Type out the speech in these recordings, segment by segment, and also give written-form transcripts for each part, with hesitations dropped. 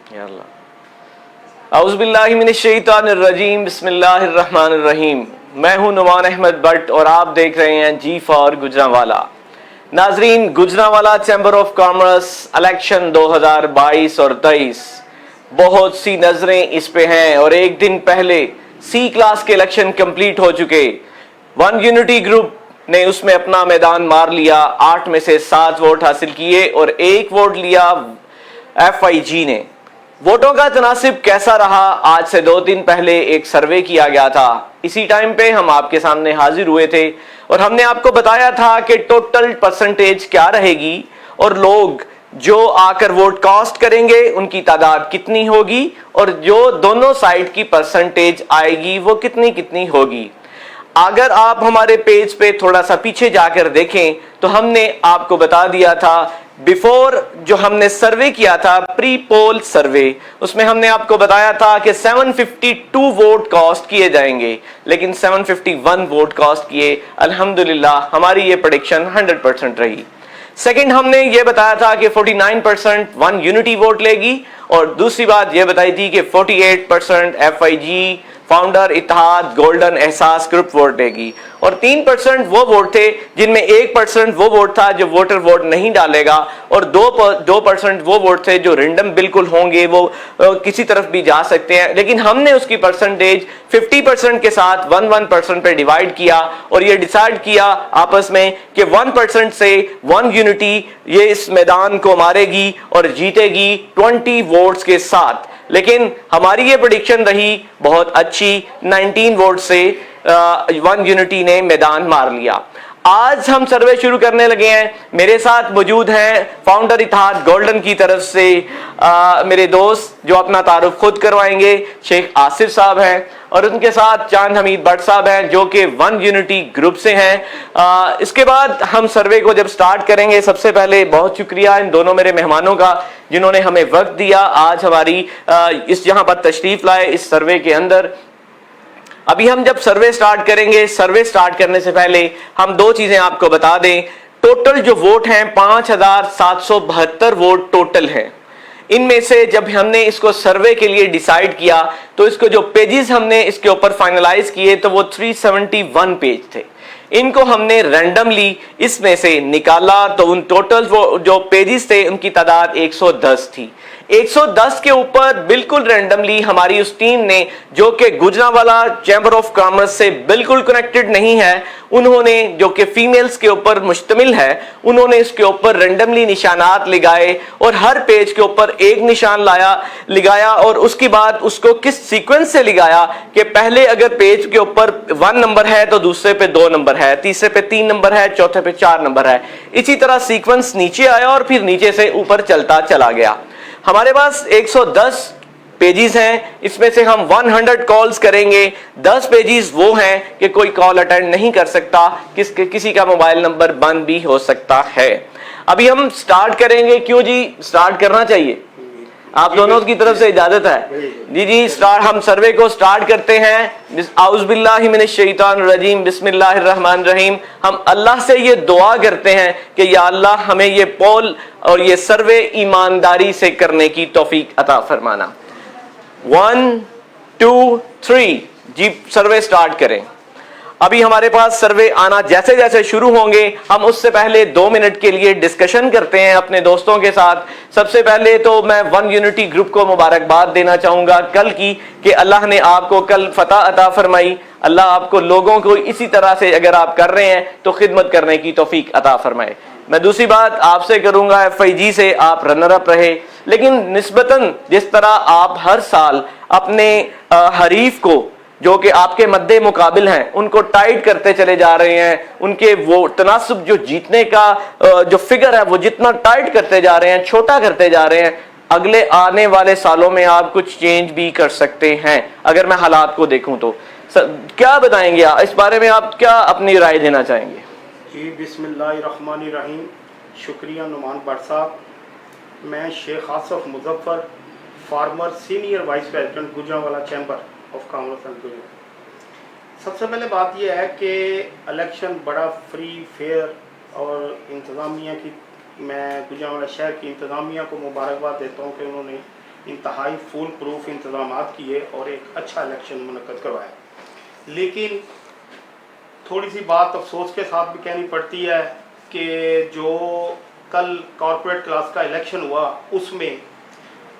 या अल्लाह। औज़ुबिल्लाहि मिनश्शैतानिर्रजीम, बिस्मिल्लाहिर्रहमानिर्रहीम। मैं हूं नुमान अहमद भट्ट और आप देख रहे हैं जी फॉर गुजरांवाला। नाजरीन, Gujranwala chamber of commerce election 2022 और 23, बहुत सी नजरें इस पे हैं और एक दिन पहले सी क्लास के इलेक्शन कंप्लीट हो चुके। वन यूनिटी ग्रुप ने उसमें अपना मैदान मार लिया, 8 में से 7 वोट हासिल किए और 1 वोट लिया FIG ने। वोटों का तनासिब कैसा रहा, आज से 2 दिन पहले एक सर्वे किया गया था। इसी टाइम पे हम आपके सामने हाजिर हुए थे और हमने आपको बताया था कि टोटल परसेंटेज क्या रहेगी और लोग जो आकर वोट कास्ट करेंगे उनकी तादाद कितनी होगी और जो दोनों साइड की परसेंटेज आएगी वो कितनी कितनी होगी। अगर आप हमारे पेज पे थोड़ा सा पीछे जाकर देखें तो हमने आपको बता दिया था, बिफोर जो हमने सर्वे किया था, प्री पोल सर्वे, उसमें हमने आपको बताया था कि 752 वोट कास्ट किए जाएंगे, लेकिन 751 वोट कास्ट किए। अल्हम्दुलिल्लाह हमारी ये प्रेडिक्शन 100% रही। सेकंड, हमने ये बताया था कि 49% वन यूनिटी वोट लेगी और दूसरी बात ये बताई थी कि 48% FIG फाउंडर इत्तेहाद गोल्डन एहसास ग्रुप वोट देगी और 3% वो वोट थे जिनमें 1% वो वोट था जो वोटर वोट नहीं डालेगा और 2% वो वोट थे जो रेंडम बिल्कुल होंगे, वो किसी तरफ भी जा सकते हैं। लेकिन हमने उसकी परसेंटेज 50% के साथ 1% पे डिवाइड किया और ये डिसाइड किया आपस में कि 1% से वन यूनिटी ये इस मैदान को मारेगी और जीतेगी 20 वोट्स के साथ। लेकिन हमारी ये प्रेडिक्शन रही बहुत अच्छी, 19 वोट से वन यूनिटी ने मैदान मार लिया। आज हम सर्वे शुरू करने लगे हैं। मेरे साथ मौजूद हैं फाउंडर इत्तेहाद गोल्डन की तरफ से मेरे दोस्त जो अपना तारुफ खुद करवाएंगे, शेख आसिफ साहब हैं और उनके साथ चांद हमीद भट्ट साहब हैं जो कि वन यूनिटी ग्रुप से हैं। इसके बाद हम सर्वे को जब स्टार्ट करेंगे, सबसे पहले बहुत शुक्रिया इन दोनों मेरे मेहमानों का जिन्होंने हमें वक्त दिया, आज हमारी इस यहाँ पर तशरीफ लाए इस सर्वे के अंदर। अभी हम जब सर्वे स्टार्ट करेंगे, सर्वे स्टार्ट करने से पहले हम 2 चीजें आपको बता दें। टोटल जो वोट हैं 5772 वोट टोटल हैं। इनमें से जब हमने इसको सर्वे के लिए डिसाइड किया तो इसको जो पेजेस हमने इसके ऊपर फाइनलाइज किए तो वो 371 पेज थे। इनको हमने रैंडमली इसमें से निकाला तो उन टोटल वो जो पेजेस थे उनकी तादाद 110 थी। 110 के ऊपर बिल्कुल रैंडमली हमारी उस टीम ने, जो कि गुजरांवाला चैम्बर ऑफ कॉमर्स से बिल्कुल कनेक्टेड नहीं है, उन्होंने, जो कि फीमेल्स के ऊपर मुश्तमिल है, उन्होंने इसके ऊपर रैंडमली निशानात लगाए और हर पेज के ऊपर एक निशान लगाया और उसके बाद उसको किस सीक्वेंस से लगाया कि पहले अगर पेज के ऊपर 1 नंबर है तो दूसरे पे 2 नंबर है, तीसरे पे 3 नंबर है, चौथे पे 4 नंबर है। इसी तरह सीक्वेंस नीचे आया और फिर नीचे से ऊपर चलता चला गया। हमारे पास 110 पेजेस हैं, इसमें से हम 100 कॉल्स करेंगे। 10 पेजेस वो हैं कि कोई कॉल अटेंड नहीं कर सकता, किसी का मोबाइल नंबर बंद भी हो सकता है। अभी हम स्टार्ट करेंगे। क्यों जी, स्टार्ट करना चाहिए? आप दोनों की तरफ से इजाजत है? जी स्टार्ट, हम सर्वे को स्टार्ट करते हैं। औज़ुबिल्लाहि मिनश्शैतानिर्रजीम, बिस्मिल्लाहिर्रहमानिर्रहीम। हम अल्लाह से ये दुआ करते हैं कि या अल्लाह हमें ये पोल और ये सर्वे ईमानदारी से करने की तौफीक अता फरमाना। 1 2 3 जी सर्वे स्टार्ट करें। अभी हमारे पास सर्वे आना जैसे जैसे शुरू होंगे, हम उससे पहले 2 मिनट के लिए डिस्कशन करते हैं अपने दोस्तों के साथ। सबसे पहले तो मैं वन यूनिटी ग्रुप को मुबारकबाद देना चाहूंगा कल की, कि अल्लाह ने आपको कल फतह अता फरमाई। अल्लाह आपको लोगों को इसी तरह से अगर आप कर रहे हैं तो खिदमत करने की तौफीक अता फरमाए। मैं दूसरी बात आपसे करूंगा, FIG से आप रनर अप रहे, लेकिन निस्बतन जिस तरह आप हर साल अपने हरीफ को जो कि आपके मद्दे मुकाबिल हैं उनको टाइट करते चले जा रहे हैं, उनके वो तनासुब जो जीतने का जो फिगर है वो जितना टाइट करते जा रहे हैं, छोटा करते जा रहे हैं, अगले आने वाले सालों में आप कुछ चेंज भी कर सकते हैं अगर मैं हालात को देखूं तो। क्या बताएंगे आप इस बारे में, आप क्या अपनी राय देना चाहेंगे? जी बिस्मिल्लाहिर्रहमानिर्रहीम। शुक्रिया नुमान भट्ट साहब। मैं Sheikh Asif Muzaffar, former senior vice president Gujranwala chamber of commerce and tourism. सबसे पहले बात यह है कि इलेक्शन बड़ा फ्री फेयर और इंतज़ामिया की, मैं गुजरांवाला शहर की इंतज़ामिया को मुबारकबाद देता हूँ कि उन्होंने इंतहाई फुल प्रूफ इंतजाम किए और एक अच्छा इलेक्शन मुनक्कद करवाया। लेकिन थोड़ी सी बात अफसोस के साथ भी कहनी पड़ती है कि जो कल कॉरपोरेट क्लास का इलेक्शन हुआ उसमें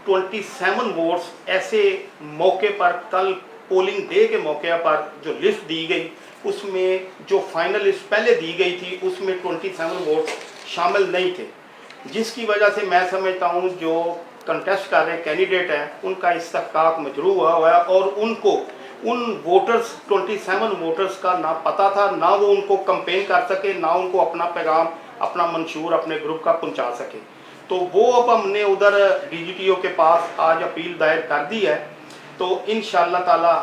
27 वोट्स ऐसे मौके पर, कल पोलिंग डे के मौके पर जो लिस्ट दी गई उसमें जो फाइनल लिस्ट पहले दी गई थी उसमें 27 वोट्स शामिल नहीं थे, जिसकी वजह से मैं समझता हूँ जो कंटेस्ट कर रहे कैंडिडेट हैं उनका इस्तेहकाक मजरू हुआ है और उनको उन वोटर्स 27 वोटर्स का ना पता था, ना वो उनको कंपेन कर सके, ना उनको अपना पैगाम, अपना मंशूर अपने ग्रुप का पहुंचा सके। तो वो अब हमने उधर डीजीटीओ के पास आज अपील दायर कर दी है। तो इंशाअल्लाह ताला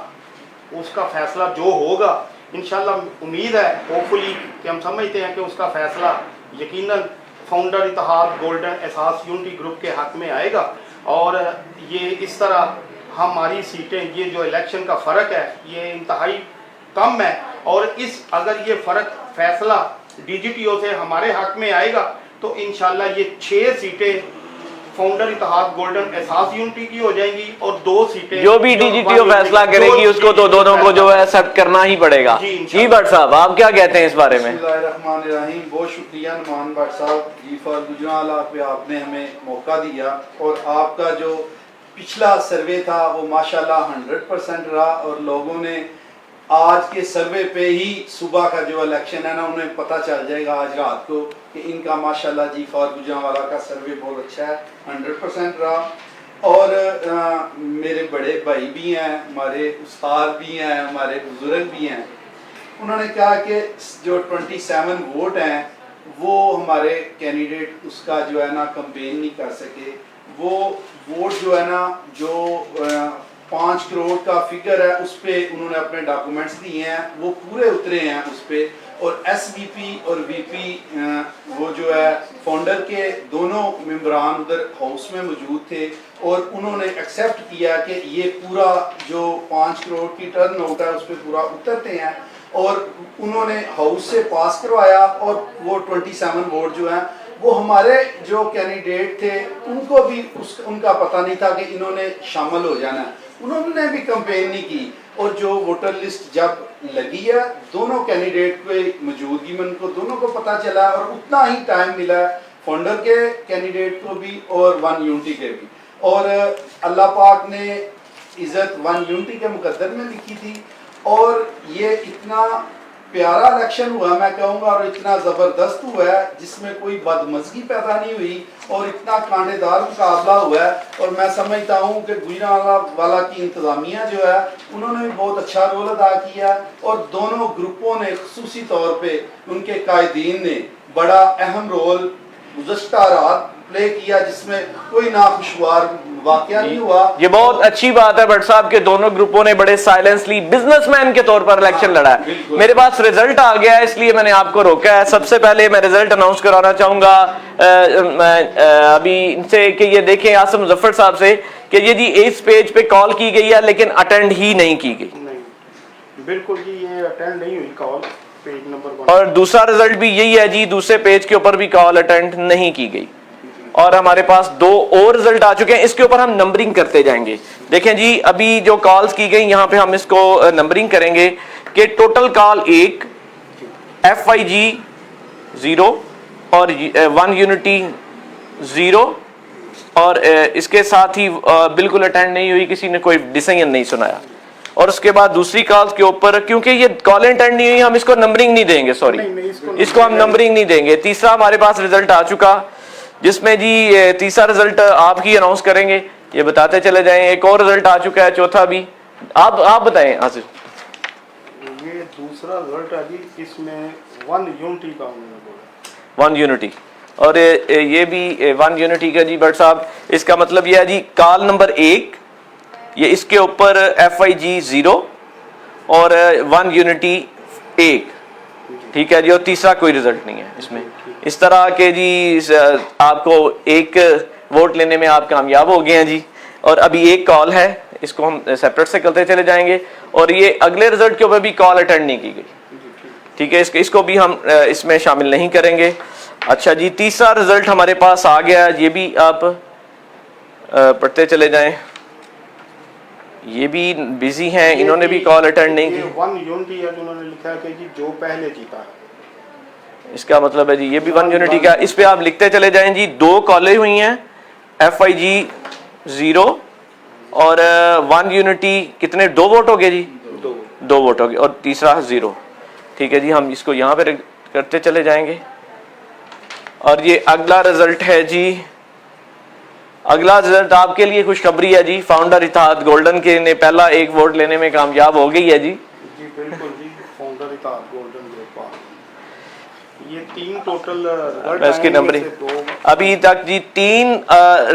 उसका फैसला जो होगा, इंशाअल्लाह उम्मीद है होपफुली कि हम समझते हैं कि उसका फैसला यकीनन फाउंडर इत्तेहाद गोल्डन एहसास यूनिटी ग्रुप के हक में आएगा। और ये इस तरह हमारी सीटें, ये जो इलेक्शन का फ़र्क है ये इंतहाई कम है और इस अगर ये फ़र्क फैसला डीजीटीओ से हमारे हक में आएगा तो इंशाल्लाह ये 6 सीटें फाउंडर इत्तेहाद गोल्डन एहसास यूनिटी की हो जाएंगी और 2 सीटें जो भी डीजीटीओ फैसला करेगी उसको तो दोनों को जो है एक्सेप्ट करना ही पड़ेगा। जी भट्ट साहब, आप क्या कहते हैं इस बारे में? बिस्मिल्लाहिर्रहमानिर्रहीम, बहुत शुक्रिया नुमान भट्ट साहब जी फॉर गुजरांवाला पे आपने हमें मौका दिया और आपका जो पिछला सर्वे था वो माशाल्लाह 100% रहा और लोगों ने आज के सर्वे पे ही सुबह का जो इलेक्शन है ना उन्हें पता चल जाएगा आज रात को कि इनका माशाल्लाह जी फॉर गुजरांवाला का सर्वे बहुत अच्छा है, 100% रहा। और मेरे बड़े भाई भी हैं, हमारे उस्ताद भी हैं, हमारे बुजुर्ग भी हैं, उन्होंने कहा कि जो 27 वोट हैं वो हमारे कैंडिडेट उसका जो है ना कंपेन नहीं कर सके। वो वोट जो है ना जो 5 करोड़ का फिगर है उस पर उन्होंने अपने डॉक्यूमेंट्स दिए हैं, वो पूरे उतरे हैं उस पर। और एसवीपी और वीपी वो जो है फाउंडर के दोनों मेंबरान उधर हाउस में मौजूद थे और उन्होंने एक्सेप्ट किया कि ये पूरा जो 5 करोड़ की टर्न आउट है उस पर पूरा उतरते हैं और उन्होंने हाउस से पास करवाया। और वो 27 वोट जो हैं वो हमारे जो कैंडिडेट थे उनको भी उनका पता नहीं था कि इन्होंने शामिल हो जाना, उन्होंने भी कंपेन नहीं की। और जो वोटर लिस्ट जब लगी है दोनों कैंडिडेट के मौजूदगी में उनको दोनों को पता चला और उतना ही टाइम मिला फाउंडर के कैंडिडेट को भी और वन यूनिटी के भी। और अल्लाह पाक ने इज़्ज़त वन यूनिटी के मुकद्दर में लिखी थी और ये इतना प्यारा इलेक्शन हुआ मैं कहूँगा और इतना ज़बरदस्त हुआ है जिसमें कोई बदमज़गी पैदा नहीं हुई और इतना कांटेदार मुकाबला हुआ है। और मैं समझता हूँ कि गुजरांवाला की इंतज़ामिया जो है उन्होंने भी बहुत अच्छा रोल अदा किया और दोनों ग्रुपों ने खुसूसी तौर पे उनके कायदीन ने बड़ा अहम रोल गुज़श्ता रात प्ले किया जिसमें कोई नाखुशगवार वाकया नहीं हुआ। ये बहुत अच्छी बात है भट्ट साहब के दोनों ग्रुपों ने बड़े साइलेंसली बिजनेसमैन के तौर पर इलेक्शन लड़ा है। मेरे पास रिजल्ट आ गया है इसलिए मैंने आपको रोका है। सबसे पहले मैं रिजल्ट अनाउंस कराना चाहूंगा अभी इनसे कि ये देखें आसिम मुजफ्फर साहब से कि ये जी इस पेज पे कॉल की गई है लेकिन अटेंड ही नहीं की गई। नहीं, बिल्कुल जी ये अटेंड नहीं हुई कॉल पेज नंबर 1। और दूसरा रिजल्ट भी यही है जी, दूसरे पेज के ऊपर भी कॉल अटेंड नहीं की गई। और हमारे पास 2 और रिजल्ट आ चुके हैं, इसके ऊपर हम नंबरिंग करते जाएंगे। देखें जी अभी जो कॉल्स की गई यहाँ पे हम इसको नंबरिंग करेंगे कि टोटल कॉल 1, FIG 0 और 1 यूनिटी 0 और इसके साथ ही बिल्कुल अटेंड नहीं हुई, किसी ने कोई डिसीजन नहीं सुनाया। और उसके बाद दूसरी कॉल्स के ऊपर क्योंकि ये कॉल अटेंड नहीं हुई हम इसको नंबरिंग नहीं देंगे, सॉरी इसको हम नंबरिंग नहीं देंगे। तीसरा हमारे पास रिजल्ट आ चुका जिसमें जी तीसरा रिजल्ट आप ही अनाउंस करेंगे, ये बताते चले जाएं। एक और रिजल्ट आ चुका है, चौथा भी आप बताएं आसिफ। ये दूसरा रिजल्ट है जी, इसमें 1 यूनिटी का उन्होंने बोला 1 यूनिटी और ये भी 1 यूनिटी का जी भट्ट साहब। इसका मतलब ये है जी कॉल नंबर 1 ये इसके ऊपर FIG 0 और 1 यूनिटी 1, ठीक है जी। और तीसरा कोई रिजल्ट नहीं है इसमें। इस तरह के जी आपको एक वोट लेने में आप कामयाब हो गए हैं जी। और अभी एक कॉल है, इसको हम सेपरेट से करते चले जाएंगे। और ये अगले रिजल्ट के ऊपर भी कॉल अटेंड नहीं की गई, ठीक है, इसको भी हम इसमें शामिल नहीं करेंगे। अच्छा जी तीसरा रिजल्ट हमारे पास आ गया, ये भी आप पढ़ते चले जाएं। ये भी बिजी हैं, इन्होंने भी कॉल अटेंड नहीं ये की। वन यूनिटी है, जिन्होंने लिखा है कि जी जो पहले जीता है। इसका मतलब है जी ये भी वन यूनिटी का। इस पे आप लिखते चले जाएं जी। 2 कॉलें हुई हैं, FIG 0 और 1 यूनिटी। कितने 2 वोट हो गए जी? 2 वोट हो गए और तीसरा 0। ठीक है जी, हम इसको यहाँ पे करते चले जाएंगे। और ये अगला रिजल्ट है जी। अगला रिजल्ट आपके लिए खुशखबरी है जी। फाउंडर इत्तेहाद गोल्डन के ने पहला 1 वोट लेने में कामयाब हो गई है जी। जी बिल्कुल जी, फाउंडर इत्तेहाद गोल्डन ग्रुप। ये 3 टोटल रिजल्ट मैं इसकी आए हैं, नंबरिंग इनमें से 2 अभी तक जी 3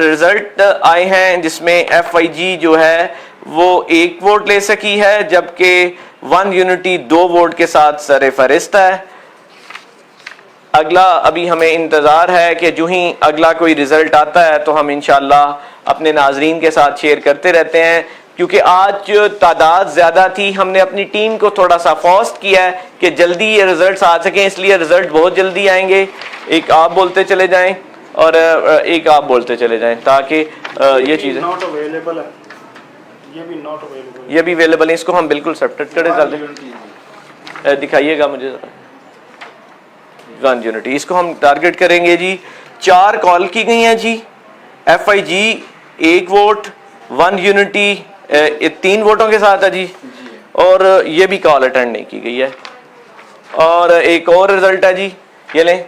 रिजल्ट आए हैं, जिसमें FIG जो है वो 1 वोट ले सकी है, जबकि 1 यूनिटी 2 वोट के साथ सरे फहरिस्त है। अगला अभी हमें इंतज़ार है कि जो ही अगला कोई रिजल्ट आता है तो हम इंशाल्लाह अपने नाजरीन के साथ शेयर करते रहते हैं। क्योंकि आज तादाद ज़्यादा थी, हमने अपनी टीम को थोड़ा सा फास्ट किया है कि जल्दी ये रिजल्ट्स आ सकें, इसलिए रिजल्ट बहुत जल्दी आएंगे। एक आप बोलते चले जाएं और एक आप बोलते चले जाएं, ताकि ये चीज़ें नॉट अवेलेबल है। ये भी नॉट अवेलेबल। ये भी अवेलेबल है। इसको हम बिल्कुल सेपरेट करें, चलते दिखाइएगा मुझे 1 यूनिटी। इसको हम टारगेट करेंगे जी। 4 कॉल की गई हैं जी। FIG 1 वोट, 1 यूनिटी 3 वोटों के साथ है जी, और ये भी कॉल अटेंड नहीं की गई है। और एक और रिजल्ट है जी, ये लें।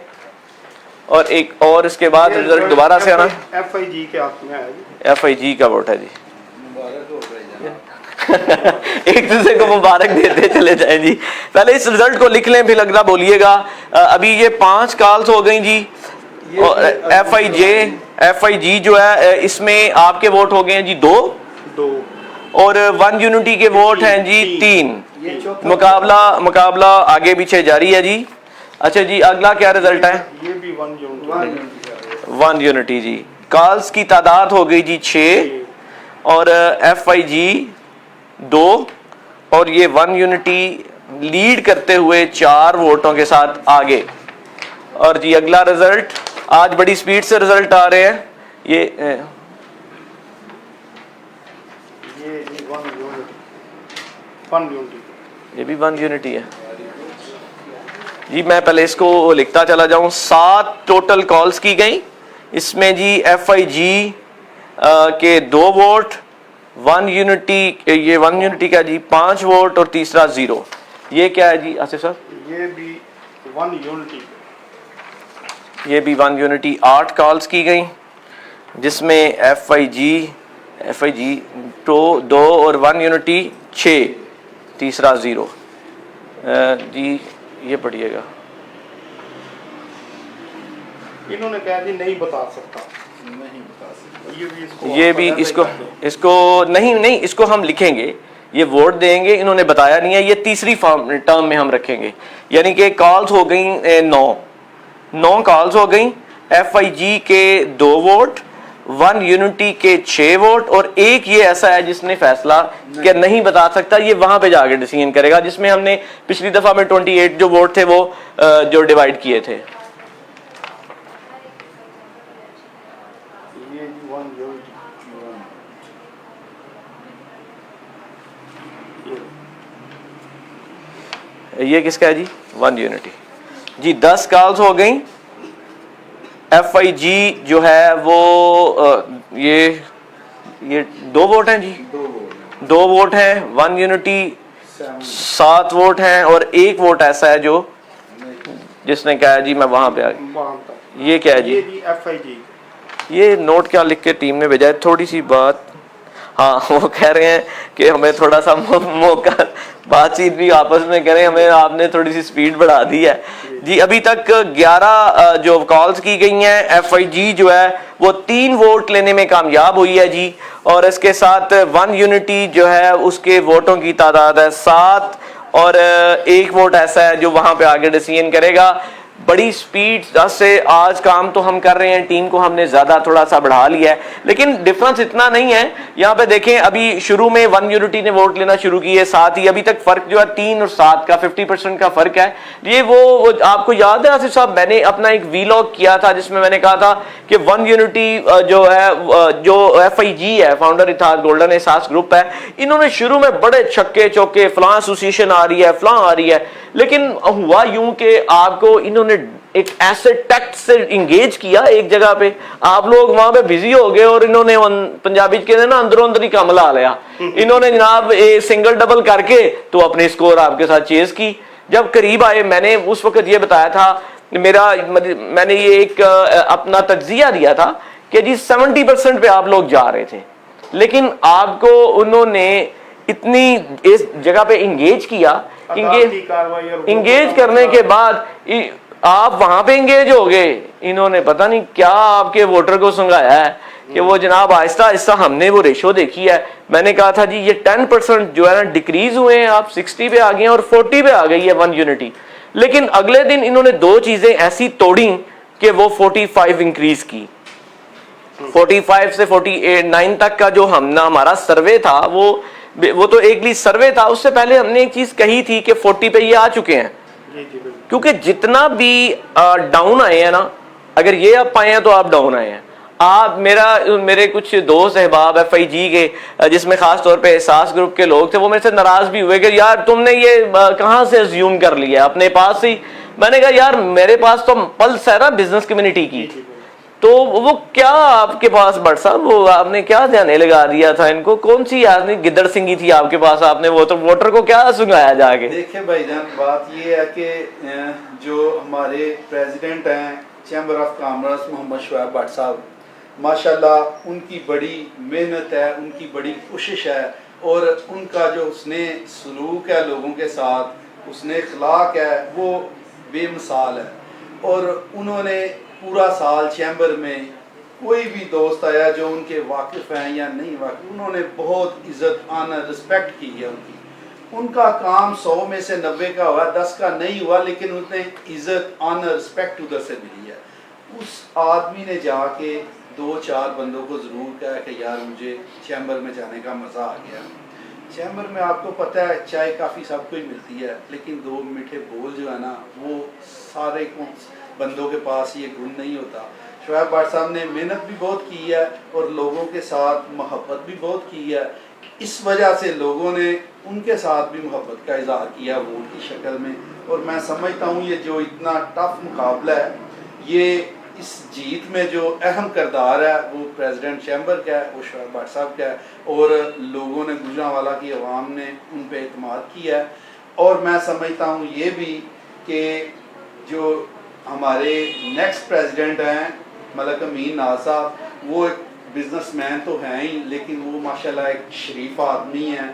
और एक और इसके बाद रिजल्ट दोबारा से आना। FIG के हाथ में है जी। FIG का वोट है जी। मुबारक हो भाईजान। एक दूसरे को मुबारक देते चले जाएं जी। पहले इस रिजल्ट को लिख लें, फिर अगला बोलिएगा। अभी ये 5 कॉल्स हो गई जी। और FIG जो है इसमें आपके वोट हो गए हैं जी 2 और 1 यूनिटी के वोट हैं जी 3। मुकाबला आगे पीछे जारी है जी। अच्छा जी, अगला क्या रिजल्ट है? ये भी 1 यूनिटी। 1 यूनिटी जी। कॉल्स की तादाद हो गई जी 6 और FIG 2 और ये 1 यूनिटी लीड करते हुए 4 वोटों के साथ आगे। और जी अगला रिजल्ट, आज बड़ी स्पीड से रिजल्ट आ रहे हैं। ये 1 यूनिटी। ये भी 1 यूनिटी है जी। मैं पहले इसको लिखता चला जाऊं। 7 टोटल कॉल्स की गई, इसमें जी FIG के 2 वोट, 1 यूनिटी, ये 1 यूनिटी का जी 5 वोट और तीसरा 0। ये क्या है जी आसिफ साहब? ये भी 1 यूनिटी। ये भी 1 यूनिटी। 8 कॉल्स की गई, जिसमें FIG 2 और 1 यूनिटी 6, तीसरा 0। जी ये पढ़िएगा। इन्होंने कहा जी नहीं बता सकता। ये भी इसको नहीं इसको हम लिखेंगे, ये वोट देंगे। इन्होंने बताया नहीं है, ये तीसरी टर्म में हम रखेंगे। यानी कि कॉल्स हो गई 9 कॉल्स हो गई। FIG के 2 वोट, 1 यूनिटी के 6 वोट और एक ये ऐसा है जिसने फैसला कि नहीं बता सकता, ये वहां पे जाके डिसीजन करेगा, जिसमें हमने पिछली दफा में 28 जो वोट थे वो जो डिवाइड किए थे। ये 1 यूनिटी। ये किसका है जी? 1 यूनिटी जी। 10 कॉल्स हो गई। FIG जो है वो ये 2 वोट हैं जी। 2 वोट हैं। 1 यूनिटी 7 वोट हैं और एक वोट ऐसा है जो जिसने कहा है जी मैं वहां पे आ गया। ये क्या है जी? ये जी FIG। ये नोट क्या लिख के टीम ने भेजा है? थोड़ी सी बात, हाँ वो कह रहे हैं कि हमें थोड़ा सा मौका बातचीत भी आपस में करें, हमें आपने थोड़ी सी स्पीड बढ़ा दी है जी। अभी तक 11 जो कॉल्स की गई हैं, FIG जो है वो 3 वोट लेने में कामयाब हुई है जी। और इसके साथ 1 यूनिटी जो है उसके वोटों की तादाद है 7 और एक वोट ऐसा है जो वहां पे आगे डिसीजन करेगा। बड़ी स्पीड से आज काम तो हम कर रहे हैं, टीम को हमने ज्यादा थोड़ा सा बढ़ा लिया है, लेकिन डिफरेंस इतना नहीं है। यहाँ पे देखें, अभी शुरू में वन यूनिटी ने वोट लेना शुरू किए, साथ ही अभी तक फर्क जो है 3 और 7 का 50% का फर्क है। ये वो आपको याद है आसिफ साहब, मैंने अपना एक वीलॉग किया था जिसमें मैंने कहा था कि वन यूनिटी जो है, जो FIG है, फाउंडर इत्तेहाद गोल्डन एहसास ग्रुप है, इन्होंने शुरू में बड़े छक्के चौके, फलां एसोसिएशन आ रही है, फलां आ रही है, लेकिन हुआ यूं कि आपको इन्होंने एक ऐसे टैक्ट से इंगेज किया एक जगह पे, आप लोग वहां पे बिजी हो गए और इन्होंने पंजाबी के ना अंदरों अंदर ही काम ला लिया। इन्होंने जनाब सिंगल डबल करके तो अपने स्कोर आपके साथ चेज की। जब करीब आए, मैंने उस वक्त ये बताया था, मैंने ये एक अपना तज्जिया दिया था कि जी 70% पे आप लोग जा रहे थे, लेकिन आपको उन्होंने इतनी इस जगह पे इंगेज किया, इंगेज करने के बाद आप वहां पे इंगेज हो गए। इन्होंने पता नहीं क्या आपके वोटर को संगाया है कि वो जनाब आहिस्ता आहिस्ता, हमने वो रेशो देखी है। मैंने कहा था जी ये 10% जो है ना डिक्रीज हुए हैं, आप 60 पे आ गए हैं और 40 पे आ गई है वन यूनिटी। लेकिन अगले दिन इन्होंने दो चीजें ऐसी तोड़ी कि वो 45 इंक्रीज की। 45 से 49 तक का जो हमारा सर्वे था, वो तो एक ली सर्वे था। उससे पहले हमने एक चीज कही थी कि 40 पे ये आ चुके हैं, क्योंकि जितना भी डाउन आए हैं ना, अगर ये आप पाए हैं तो आप डाउन आए हैं। आप मेरे कुछ दोस्त अहबाब FIG के, जिसमें खास तौर पे एहसास ग्रुप के लोग थे, वो मेरे से नाराज भी हुए कि यार तुमने ये कहां से अज्यूम कर लिया, अपने पास ही। मैंने कहा यार मेरे पास तो पल्स है ना बिजनेस कम्युनिटी की, तो वो क्या आपके पास बट साहब, वो आपने क्या ध्यान लगा दिया था इनको? कौन सी आदमी गिद्दड़ सिंगी थी आपके पास, आपने वोटर को क्या सुनाया जाके? देखिए भाईजान, बात ये है कि जो हमारे प्रेसिडेंट हैं chamber of commerce Mohammad Shoaib Bhatt साहब, माशाल्लाह उनकी बड़ी मेहनत है, उनकी बड़ी कोशिश है, और उनका जो उसने सलूक है लोगों के साथ, उसने अखलाक है, वो बेमिसाल है। और उन्होंने पूरा साल चैम्बर में कोई भी दोस्त आया जो उनके वाकिफ़ हैं या नहीं वाकिफ़, उन्होंने बहुत इज़्ज़त आनर रिस्पेक्ट की है उनकी। उनका काम 100 में से 90 का हुआ, 10 का नहीं हुआ, लेकिन उन्हें इज़्ज़त आनर रिस्पेक्ट उधर से मिली है। उस आदमी ने जाके 2-4 बंदों को ज़रूर कहा कि यार मुझे चैम्बर में जाने का मज़ा आ गया। चैम्बर में आपको पता है चाय काफ़ी सबको ही मिलती है, लेकिन 2 मीठे बोल जो है ना, वो सारे बंदों के पास ये गुण नहीं होता। शुएब भट्ट साहब ने मेहनत भी बहुत की है और लोगों के साथ मोहब्बत भी बहुत की है। इस वजह से लोगों ने उनके साथ भी मोहब्बत का इजहार किया वोट की शक्ल में। और मैं समझता हूँ ये जो इतना टफ मुकाबला है, ये इस जीत में जो अहम किरदार है वो प्रेसिडेंट चैम्बर का है, वो शुएब भट्ट साहब का है, और लोगों ने, गुजरांवाला की आवाम ने उन पर एतमाद किया है। और मैं समझता हूँ ये भी कि जो हमारे नेक्स्ट प्रेसिडेंट हैं मलक अमीन नाज साहब, वो एक बिजनेसमैन तो हैं ही, लेकिन वो माशाल्लाह एक शरीफ आदमी हैं,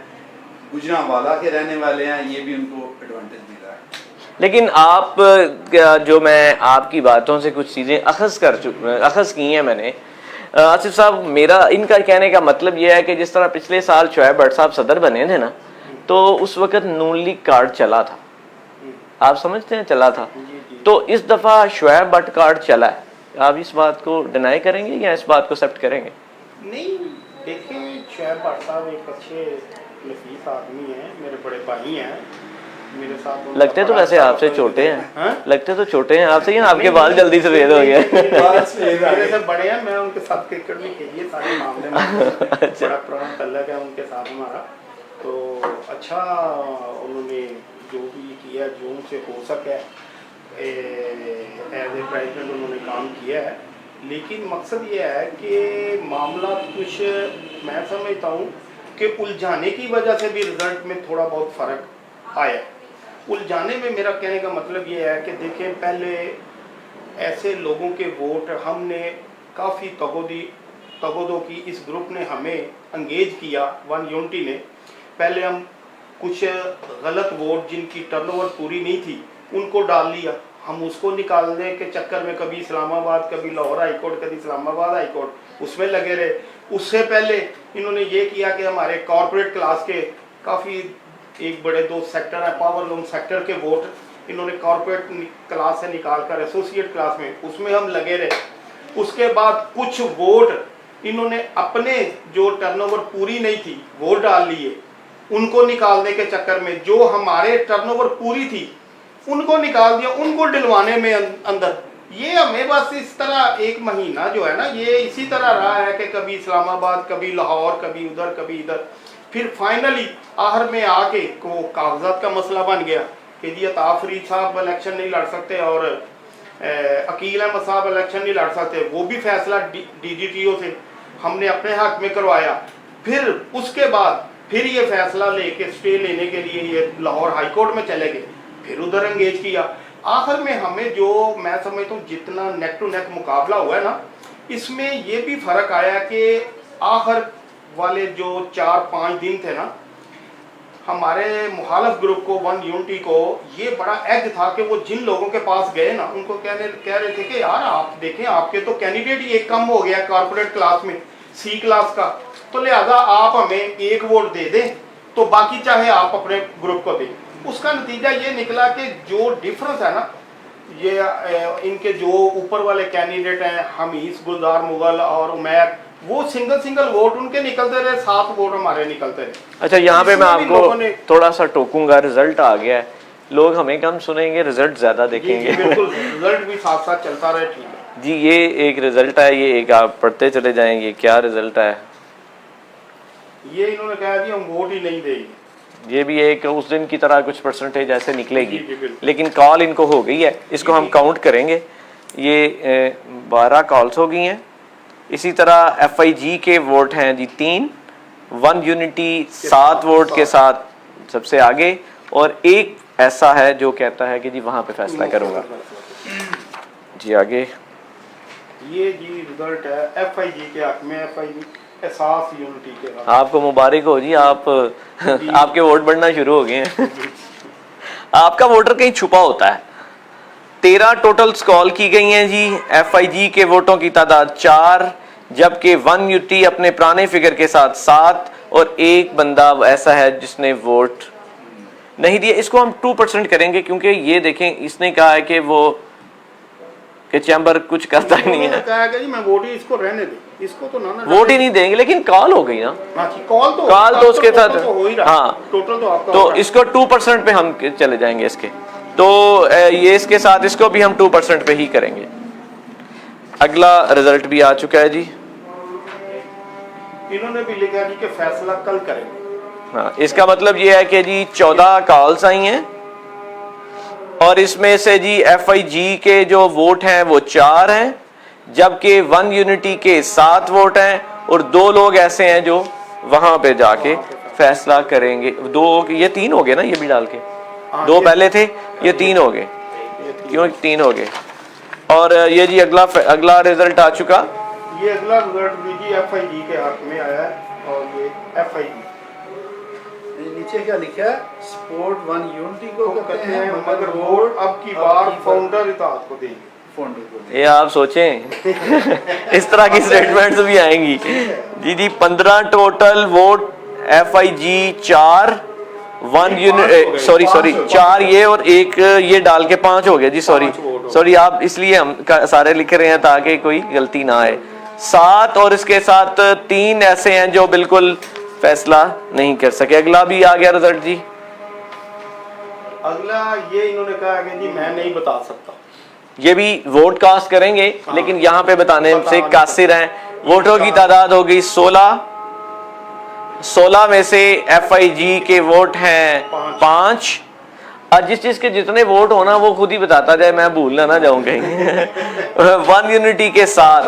गुजरांवाला के रहने वाले हैं, ये भी उनको एडवांटेज मिला है। लेकिन आप जो मैं आपकी बातों से कुछ चीज़ें अखज़ की हैं मैंने, आसिफ साहब, मेरा इनका कहने का मतलब यह है कि जिस तरह पिछले साल शुएब भट्ट साहब सदर बने थे ना, तो उस वक़्त नून लीग कार्ड चला था, आप समझते हैं, चला था। तो इस दफ़ा शुएब भट्ट कार्ड चला है, आप इस बात को डिनाई करेंगे या इस बात को एक्सेप्ट करेंगे? नहीं, देखिए शुएब भट्ट साहब एक अच्छे नफीस आदमी हैं, मेरे बड़े भाई हैं, मेरे साथ लगते तो वैसे आपसे छोटे हैं, लगते तो छोटे हैं आपसे, ही आपके बाल जल्दी सफेद हो गए। मेरे से बड़े हैं, मैं उनके साथ क्रिकेट भी खेली है, सारे मामले में बड़ा पुराना तल्लक है उनके साथ हमारा। तो अच्छा उन्होंने जो भी किया, जो उनसे हो सके एज ए प्रेसिडेंट उन्होंने काम किया है। लेकिन मकसद ये है कि मामला कुछ, मैं समझता हूँ कि उलझाने की वजह से भी रिजल्ट में थोड़ा बहुत फ़र्क आया। उलझाने में मेरा कहने का मतलब ये है कि देखें, पहले ऐसे लोगों के वोट हमने काफ़ी तगोदों की, इस ग्रुप ने हमें अंगेज किया, वन यूनिटी ने। पहले हम कुछ गलत वोट जिनकी टर्नओवर पूरी नहीं थी उनको डाल लिया, हम उसको निकालने के चक्कर में कभी इस्लामाबाद, कभी लाहौर हाई कोर्ट, कभी इस्लामाबाद हाई कोर्ट, उसमें लगे रहे। उससे पहले इन्होंने ये किया कि हमारे कॉरपोरेट क्लास के काफ़ी एक बड़े 2 सेक्टर हैं, पावर लूम सेक्टर के वोट इन्होंने कॉर्पोरेट क्लास से निकाल कर एसोसिएट क्लास में उसमें हम लगे रहे। उसके बाद कुछ वोट इन्होंने अपने जो टर्नओवर पूरी नहीं थी वोट डाल लिए, उनको निकालने के चक्कर में जो हमारे टर्नओवर पूरी थी उनको निकाल दिया, उनको दिलवाने में अंदर। ये हमें बस इस तरह एक महीना जो है ना ये इसी तरह रहा है कि कभी इस्लामाबाद, कभी लाहौर, कभी उधर, कभी इधर। फिर फाइनली आखिर में आके को कागजात का मसला बन गया कि जी अता फरीद साहब इलेक्शन नहीं लड़ सकते और अकील अहमद साहब इलेक्शन नहीं लड़ सकते। वो भी फैसला DGTO से हमने अपने हक में करवाया। फिर उसके बाद फिर ये फैसला लेके स्टे लेने के लिए ये लाहौर हाई कोर्ट में चले गए, फिर उधर एंगेज किया। आखिर में हमें जो मैं समझता हूँ जितना नेक टू नेक मुकाबला हुआ है ना, इसमें ये भी फर्क आया कि आखिर वाले जो 4-5 दिन थे ना, हमारे मुखालफ ग्रुप को, वन यूनिटी को ये बड़ा एज था कि वो जिन लोगों के पास गए ना उनको कह रहे थे कि यार आप देखें आपके तो कैंडिडेट ही एक कम हो गया कॉर्पोरेट क्लास में, C क्लास का, तो लिहाजा आप हमें एक वोट दे दें तो बाकी चाहे आप अपने ग्रुप को दें। उसका नतीजा ये निकला कि जो डिफरेंस है ना, ये इनके जो ऊपर वाले कैंडिडेट हैं हमीस, गुलजार मुगल और उमैर, वो सिंगल वोट उनके निकलते रहे, 7 वोट हमारे निकलते रहे। अच्छा, यहाँ पे मैं आपको थोड़ा सा टोकूंगा, रिजल्ट आ गया है, लोग हमें कम सुनेंगे, रिजल्ट ज्यादा देखेंगे। बिल्कुल, रिजल्ट भी साथ साथ चलता रहे, ठीक है जी। ये एक रिजल्ट है, ये एक आप पढ़ते चले जाएंगे, क्या रिजल्ट है? ये इन्होंने कहा जी हम वोट ही नहीं देंगे। ये भी एक उस दिन की तरह कुछ परसेंटेज ऐसे निकलेगी, जी, लेकिन कॉल इनको हो गई है, इसको हम काउंट करेंगे। ये 12 कॉल्स हो गई हैं। इसी तरह FIG के वोट हैं जी 3, वन यूनिटी 7 वोट के साथ सबसे आगे, और एक ऐसा है जो कहता है कि जी वहां पे फैसला करूंगा। जी आगे ये जी रिजल्ट है FIG के हक में, FIG एहसास यूनिटी के हक। आपको मुबारक हो जी, आप आपके वोट बढ़ना शुरू हो गए हैं। आपका वोटर कहीं छुपा होता है। 13 टोटल कॉल की गई हैं जी। FIG के वोटों की तादाद 4, जबकि वन यूनिटी अपने पुराने फिगर के साथ 7, और एक बंदा ऐसा है जिसने वोट नहीं दिया। इसको हम 2% करेंगे क्योंकि ये देखें इसने कहा है कि वो कि चैम्बर कुछ करता ही नहीं है। कहा कि जी मैं वोट ही इसको रहने दे, इसको तो ना वोट ही नहीं देंगे, लेकिन कॉल हो गई ना। कॉल तो उसके साथ तो हो ही रहा। हाँ, टोटल तो आपका तो इसको 2% पे हम चले जाएंगे इसके, तो ये इसके साथ इसको भी हम 2% पे ही करेंगे। अगला रिजल्ट भी आ चुका है जी। इन्होंने भी लिखा जी कि फैसला कल करेंगे। हाँ, इसका मतलब ये है कि जी 14 कॉल्स आई हैं, और इसमें से जी FIG के जो वोट हैं वो 4 हैं, जबकि वन यूनिटी के 7 वोट हैं, और 2 लोग ऐसे हैं जो वहां पे जाके फैसला करेंगे। 2 ये 3 हो गए ना, ये भी डाल के 2 पहले थे, ये 3 हो गए, क्यों 3 हो गए। और ये जी अगला रिजल्ट आ चुका। ये अगला रिजल्ट भी जी FIG के हक में आया है, और ये FIG नीचे क्या लिखा है, स्पोर्ट वन यूनिटी को कहते हैं, मगर वोट अब की बार फाउंडर इताद को देंगे। ये आप सोचें इस तरह की स्टेटमेंट्स भी आएंगी जी। 15 total vote FIG 4, one unit sorry 4 ये और एक ये डाल के 5 हो गया जी। सॉरी आप इसलिए हम सारे लिख रहे हैं ताकि कोई गलती ना आए। 7 और इसके साथ 3 ऐसे हैं जो बिल्कुल फैसला नहीं कर सके। अगला भी आ गया रिजल्ट जी। अगला ये इन्होंने कहा कि जी मैं नहीं बता सकता। ये भी वोट कास्ट करेंगे, लेकिन यहाँ पे बताने से कासिर हैं। वोटों की तादाद होगी 16 में से FIG के वोट हैं 5। और जिस चीज के जितने वोट होना वो खुद ही बताता जाए, मैं भूलना ना जाऊं कहीं। वन यूनिटी के साथ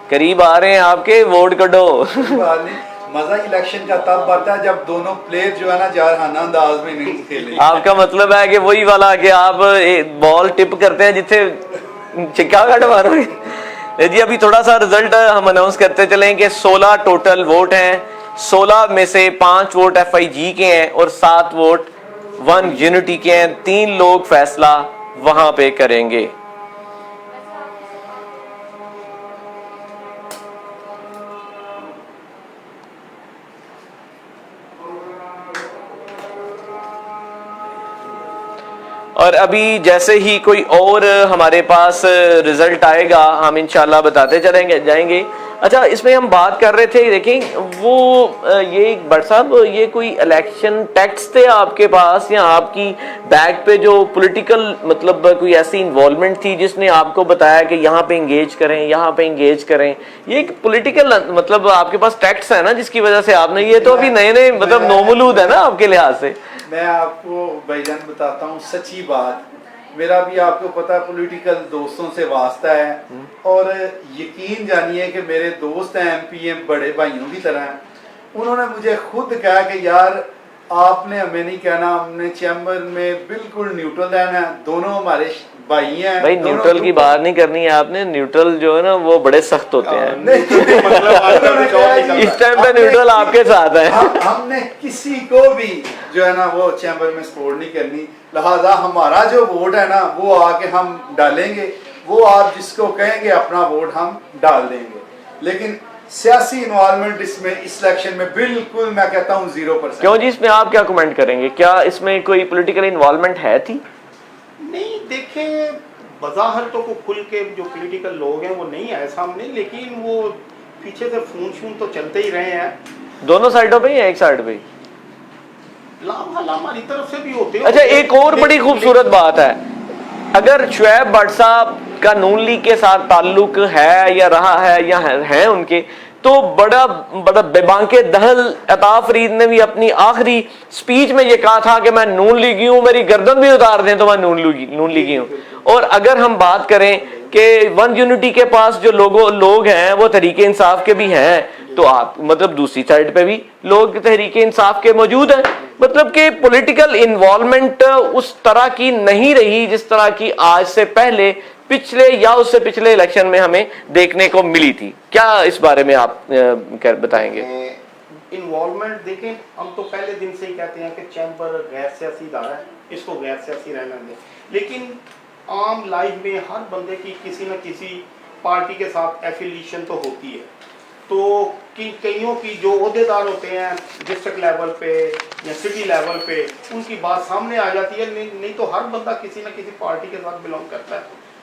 करीब आ रहे हैं आपके, वोट कटो। मजा इलेक्शन का तब आता है जब दोनों प्लेयर जो है ना जारहाना अंदाज में नहीं खेले। आपका मतलब है कि वही वाला कि आप बॉल टिप करते हैं जिससे चिक्का कट मारोगे जी। अभी थोड़ा सा रिजल्ट हम अनाउंस करते चलें कि 16 टोटल वोट हैं। 16 में से 5 वोट FIG के हैं और 7 वोट वन यूनिटी के हैं। 3 लोग फैसला वहां पे करेंगे। और अभी जैसे ही कोई और हमारे पास रिजल्ट आएगा हम इंशाल्लाह बताते चलेंगे जाएंगे। अच्छा, इसमें हम बात कर रहे थे, देखें वो ये बट साहब, ये कोई इलेक्शन टैक्स थे आपके पास या आपकी बैग पे जो पॉलिटिकल मतलब कोई ऐसी इन्वॉल्वमेंट थी जिसने आपको बताया कि यहाँ पे इंगेज करें, यहाँ पे इंगेज करें? ये एक पॉलिटिकल मतलब आपके पास टैक्स है ना जिसकी वजह से आपने, ये तो अभी नए नए मतलब नौमूलूद है ना आपके लिहाज से। मैं आपको भाईजान बताता हूँ सच्ची बात, मेरा भी आपको पता पॉलिटिकल दोस्तों से वास्ता है, और यकीन जानिए कि मेरे दोस्त हैं एमपीएम बड़े भाइयों की तरह हैं। उन्होंने मुझे खुद कहा कि यार आपने हमें नहीं कहना, हमने चैम्बर में बिल्कुल न्यूट्रल रहना है, दोनों हमारे भाई हैं। भाई न्यूट्रल की बात नहीं करनी है आपने, न्यूट्रल जो है ना वो बड़े सख्त होते हैं। मतलब इस टाइम पे न्यूट्रल आपके साथ है। हमने किसी को भी जो है ना वो चैम्बर में सपोर्ट नहीं करनी, लिहाजा हमारा जो वोट है ना वो आके हम डालेंगे, वो आप जिसको कहेंगे अपना वोट हम डाल देंगे। लेकिन सियासी इन्वॉल्वमेंट इसमें इस इलेक्शन में बिल्कुल मैं कहता हूँ 0%। क्यों जी, इसमें आप क्या कमेंट करेंगे? क्या इसमें कोई पॉलिटिकल इन्वॉल्वमेंट है थी? नहीं, देखें बज़ाहिर तो को खुल के जो पॉलिटिकल लोग हैं वो नहीं आए सामने, लेकिन वो पीछे से फोन शून तो चलते ही रहे हैं। दोनों साइडों पे या एक साइड पे? लाभ हमारी तरफ से भी होते हैं। अच्छा, एक और बड़ी खूबसूरत बात है, अगर शुएब भट्ट साहब का नून लीग के साथ ताल्लुक है या रहा है या है उनके, तो बड़ा बड़ा बेबांके दहल अता फरीद ने भी अपनी आखिरी स्पीच में ये कहा था कि मैं नून लीगी हूं, मेरी गर्दन भी उतार दें तो मैं नून लीगी हूं। और अगर हम बात करें कि वन यूनिटी के पास जो लोग हैं वो तहरीके इंसाफ के भी हैं, तो आप मतलब दूसरी साइड पे भी लोग तहरीके इंसाफ के मौजूद हैं। मतलब कि पॉलिटिकल इन्वॉल्वमेंट उस तरह की नहीं रही जिस तरह की आज से पहले पिछले या उससे पिछले इलेक्शन में हमें देखने को मिली थी। क्या इस बारे में आप बताएंगे? इन्वॉल्वमेंट देखें, हम तो पहले दिन से ही कहते हैं कि चैम्बर गैर सियासी इदारा है, इसको गैर सियासी रहना दें, लेकिन आम लाइफ में हर बंदे की किसी न किसी पार्टी के साथ एफिलिएशन तो होती है। तो कईयों की जो ओहदेदार होते हैं डिस्ट्रिक्ट लेवल पे या सिटी लेवल पे, उनकी बात सामने आ जाती है। नहीं तो हर बंदा किसी न किसी पार्टी के साथ बिलोंग करता है,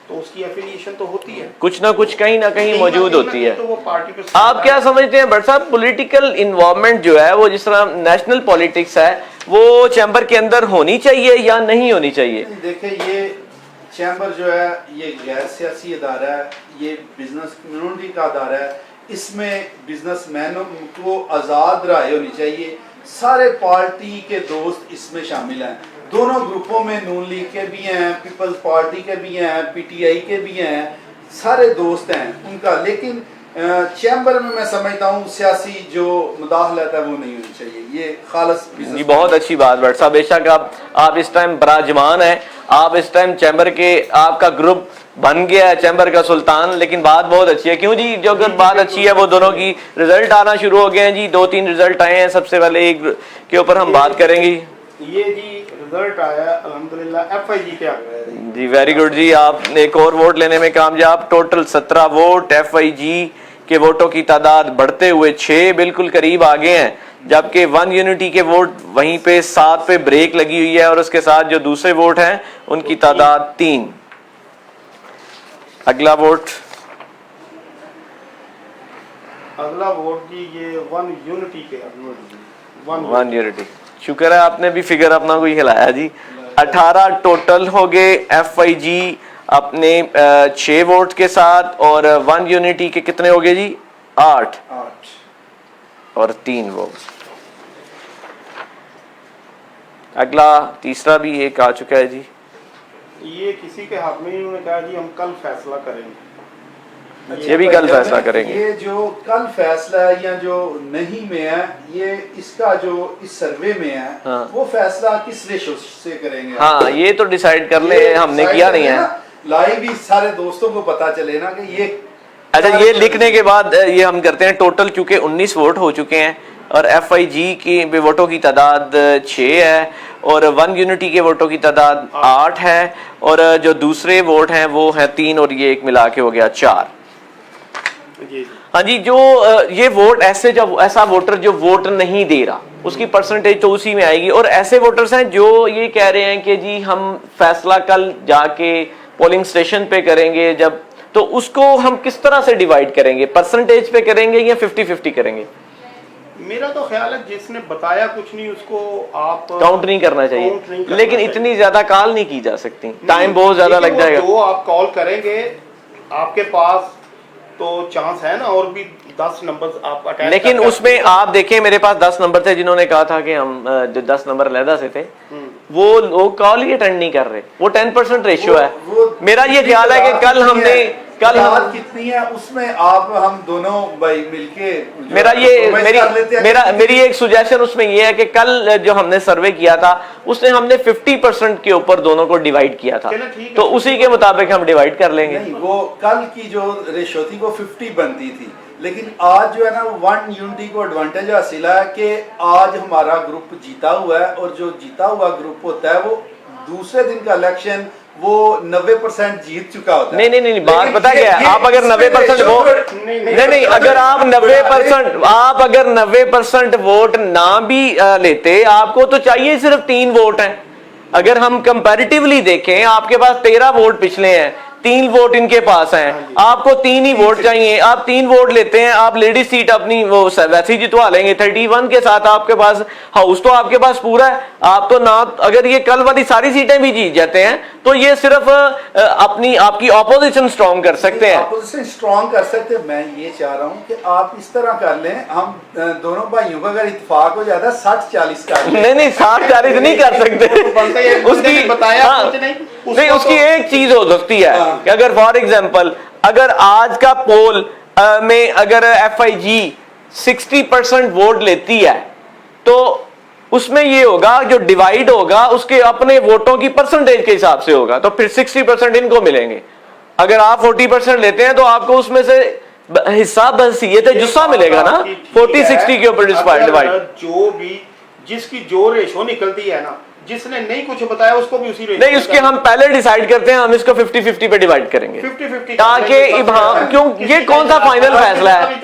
तो उसकी एफिलिएशन तो होती है, कुछ ना कुछ कहीं ना कहीं मौजूद होती है। तो वो पार्टी पे आप क्या समझते हैं भट्ट साहब, पॉलिटिकल इन्वॉल्वमेंट जो है वो जिस तरह नेशनल पॉलिटिक्स है वो चैम्बर के अंदर होनी चाहिए या नहीं होनी चाहिए? देखिए, ये चैम्बर जो है ये गैर सियासी अदारा है, ये बिजनेस कम्युनिटी का अदारा है, इसमें बिजनेसमैनों को आज़ाद राय होनी चाहिए। सारे पार्टी के दोस्त इसमें शामिल हैं, दोनों ग्रुपों में नून लीग के भी हैं, पीपल्स पार्टी के भी हैं, पीटीआई के भी हैं, सारे दोस्त हैं उनका। लेकिन चैम्बर में मैं समझता हूँ सियासी जो मुदाखलत है वो नहीं होनी चाहिए, ये खालस जी बहुत अच्छी बात भट्ट साहब। बेशक आप इस टाइम बराजमान हैं, आप इस टाइम चैम्बर के, आपका ग्रुप बन गया है चैम्बर का सुल्तान, लेकिन बात बहुत अच्छी है। क्यों जी, जो अगर बात अच्छी है वो दोनों की रिजल्ट आना शुरू हो गए हैं जी, 2-3 रिजल्ट आए हैं। सबसे पहले एक के ऊपर हम बात करेंगे। ये जी रिजल्ट आया अल्हम्दुलिल्लाह FIG के आगे जी, वेरी गुड जी, आपने एक और वोट लेने में कामयाब। टोटल 17 वोट, FIG के वोटों की तादाद बढ़ते हुए 6 बिल्कुल करीब आ गए हैं, जबकि वन यूनिटी के वोट वहीं पे 7 पे ब्रेक लगी हुई है और उसके साथ जो दूसरे वोट हैं उनकी तादाद 3। अगला वोट जी ये वन यूनिटी के वन यूनिटी, शुक्र है आपने भी फिगर अपना कोई हिलाया जी। 18 टोटल हो गए FIG अपने 6 वोट के साथ, और वन यूनिटी के कितने हो गए जी? 8 और 3 वोट। अगला तीसरा भी एक आ चुका है जी, ये किसी के हाथ में ही, उन्होंने कहा जी हम कल फैसला करेंगे। ये भी कल फैसला करेंगे। ये जो कल फैसला है या जो नहीं में है, ये इसका जो इस सर्वे में है, हाँ। वो फैसला किस रेशो से करेंगे? हाँ, ये तो डिसाइड कर ले, हमने किया नहीं है। लाइव भी सारे दोस्तों को पता चले ना कि ये। अच्छा, ये लिखने के बाद ये हम करते हैं टोटल, चूंकि 19 वोट हो चुके हैं और FIG की वोटों की तादाद 6 है और वन यूनिटी के वोटों की तादाद 8 है, और जो दूसरे वोट हैं वो हैं 3 और ये एक मिला के हो गया 4। हाँ जी, जो ये वोट ऐसा वोटर जो वोट नहीं दे रहा, उसकी परसेंटेज तो उसी में आएगी। और ऐसे वोटर्स हैं जो ये कह रहे हैं कि जी हम फैसला कल जाके पोलिंग स्टेशन पे करेंगे, जब तो उसको हम किस तरह से डिवाइड करेंगे, परसेंटेज पे करेंगे या 50-50 करेंगे? मेरा तो ख्याल है जिसने बताया कुछ नहीं उसको आप काउंट नहीं करना चाहिए, लेकिन चाहिए। इतनी ज्यादा कॉल नहीं की जा सकती, टाइम बहुत ज्यादा लग जाएगा। जो आप कॉल करेंगे आपके पास तो चांस है ना, और भी 10 नंबर आप अटैच, लेकिन उसमें आप देखें मेरे पास 10 नंबर थे जिन्होंने कहा था कि हम जो 10 नंबर अलहदा से थे वो लोग कॉल ही अटेंड नहीं कर रहे, वो 10% रेशियो है। मेरा ये ख्याल है कि कल हमने तादाद कितनी है उसमें आप हम दोनों भाई मिलके मेरी एक सुजेशन उसमें ये है कि कल जो हमने सर्वे किया था उसने हमने 50% के ऊपर दोनों को डिवाइड किया था, तो उसी के मुताबिक हम डिवाइड कर लेंगे। नहीं, वो कल की जो रेशो थी वो 50 बनती थी, लेकिन आज जो है ना वन यूनिटी को एडवांटेज हासिल है कि आज हमारा ग्रुप जीता हुआ है, और जो जीता हुआ ग्रुप होता है वो दूसरे दिन का इलेक्शन वो 90% जीत चुका होता है। नहीं बात पता क्या है, आप अगर 90% वोट नहीं अगर आप 90% वोट ना भी लेते, आपको तो चाहिए सिर्फ 3 वोट हैं। अगर हम कंपैरेटिवली देखें, आपके पास 13 वोट पिछले हैं, 3 वोट इनके पास हैं, आपको 3 ही वोट चाहिए, आप 3 वोट लेते हैं, आप लेडीज सीट अपनी वो वैसे ही जितवा लेंगे। 31 के साथ आपके पास हाउस तो आपके पास पूरा है, आप तो ना अगर ये कल वाली सारी सीटें भी जीत जाते हैं तो ये सिर्फ आपकी ऑपोजिशन स्ट्रॉन्ग कर सकते हैं, ऑपोजिशन स्ट्रॉन्ग कर सकते हैं। मैं ये चाह रहा हूँ कि आप इस तरह कर लें, हम दोनों भाइयों का अगर इत्तेफाक हो जाता है 60-40 कर लें। नहीं 60-40 नहीं कर सकते, उसकी बताया नहीं, उसकी एक चीज हो सकती है कि अगर फॉर एग्जांपल अगर आज का पोल में अगर FIG 60% वोट लेती है तो उसमें ये होगा जो डिवाइड होगा उसके अपने वोटों की परसेंटेज के हिसाब से होगा, तो फिर 60% इनको मिलेंगे। अगर आप 40% लेते हैं तो आपको उसमें से हिस्सा बस ये तो जुस्सा मिलेगा ना, 40-60 के ऊपर डिवाइड। जो भी जिसकी जो रेशो निकलती है ना, जिसने नहीं कुछ बताया उसको भी उसी रेशो नहीं, उसके हम पहले डिसाइड करते हैं, हम इसको 50-50 पे डिवाइड करेंगे 50-50 ताकि क्यों ये कौन सा फाइनल फैसला है।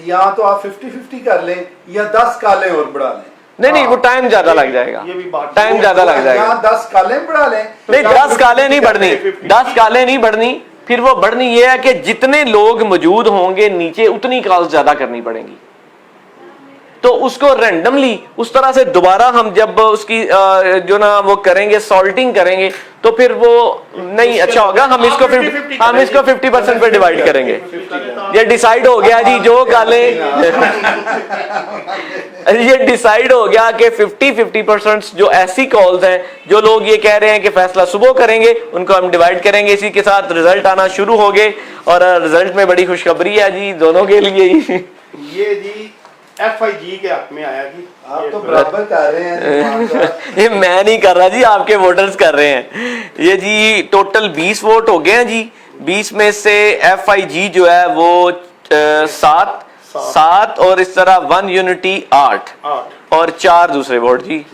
या तो आप 50-50 कर लें या 10 कालें और बढ़ा लें। नहीं वो टाइम ज्यादा लग जाएगा, ये भी बात टाइम ज्यादा लग जाएगा। 10 कालें बढ़ा लें नहीं 10 कालें नहीं बढ़नी, 10 कालें नहीं बढ़नी, फिर वो बढ़नी ये है कि जितने लोग मौजूद होंगे नीचे उतनी कॉल्स ज्यादा करनी पड़ेंगी, तो उसको रैंडमली उस तरह से दोबारा हम जब उसकी जो ना वो करेंगे सॉल्टिंग करेंगे तो फिर वो नहीं अच्छा होगा। हम इसको 50% पे डिवाइड करेंगे। ये डिसाइड हो गया जी, जो कालें ये डिसाइड हो गया कि 50% जो ऐसी कॉल्स हैं जो लोग ये कह रहे हैं कि फैसला सुबह करेंगे उनको हम डिवाइड करेंगे। इसी के साथ रिजल्ट आना शुरू हो गए और रिजल्ट में बड़ी खुशखबरी है जी दोनों के लिए ही। ये जी FIG के हक में आया जी, आप तो बराबर कर रहे हैं। ये मैं नहीं कर रहा जी, आपके वोटर्स कर रहे हैं। ये जी टोटल 20 वोट हो गए हैं जी, 20 में से FIG जो है वो 7 और इस तरह 1 यूनिटी 8 और 4 दूसरे वोट जी।